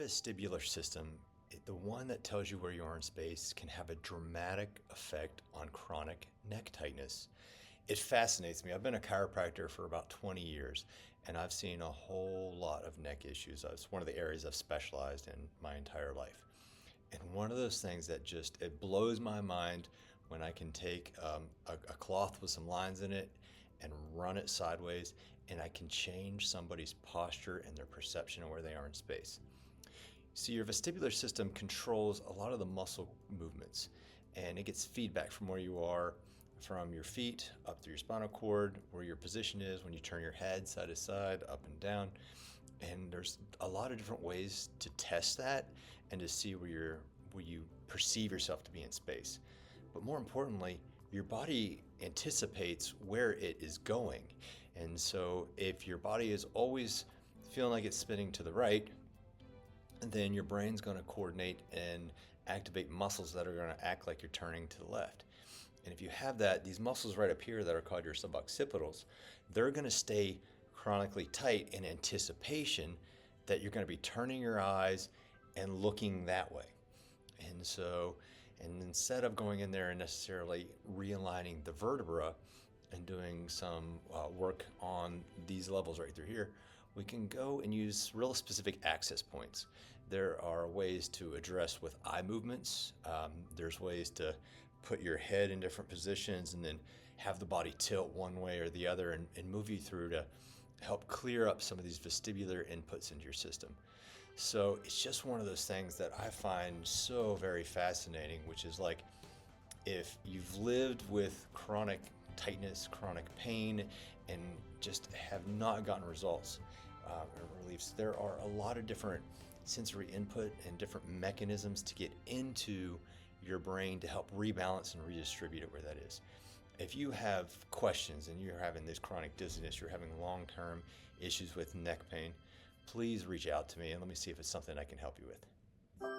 vestibular system, the one that tells you where you are in space, can have a dramatic effect on chronic neck tightness. It fascinates me. I've been a chiropractor for about 20 years, and I've seen a whole lot of neck issues. It's one of the areas I've specialized in my entire life. And one of those things that just, it blows my mind when I can take a cloth with some lines in it and run it sideways, and I can change somebody's posture and their perception of where they are in space. See, your vestibular system controls a lot of the muscle movements, and it gets feedback from where you are, from your feet up through your spinal cord, where your position is when you turn your head side to side, up and down. And there's a lot of different ways to test that and to see where you perceive yourself to be in space. But more importantly, your body anticipates where it is going. And so if your body is always feeling like it's spinning to the right, then your brain's going to coordinate and activate muscles that are going to act like you're turning to the left. And if you have that, these muscles right up here that are called your suboccipitals, they're going to stay chronically tight in anticipation that you're going to be turning your eyes and looking that way. And so, and instead of going in there and necessarily realigning the vertebra and doing some work on these levels right through here, we can go and use real specific access points. There are ways to address with eye movements. There's ways to put your head in different positions and then have the body tilt one way or the other and move you through to help clear up some of these vestibular inputs into your system. So it's just one of those things that I find so very fascinating, which is like, if you've lived with chronic tightness, chronic pain, and just have not gotten results or reliefs, there are a lot of different sensory input and different mechanisms to get into your brain to help rebalance and redistribute it where that is. If you have questions and you're having this chronic dizziness, you're having long-term issues with neck pain, please reach out to me and let me see if it's something I can help you with.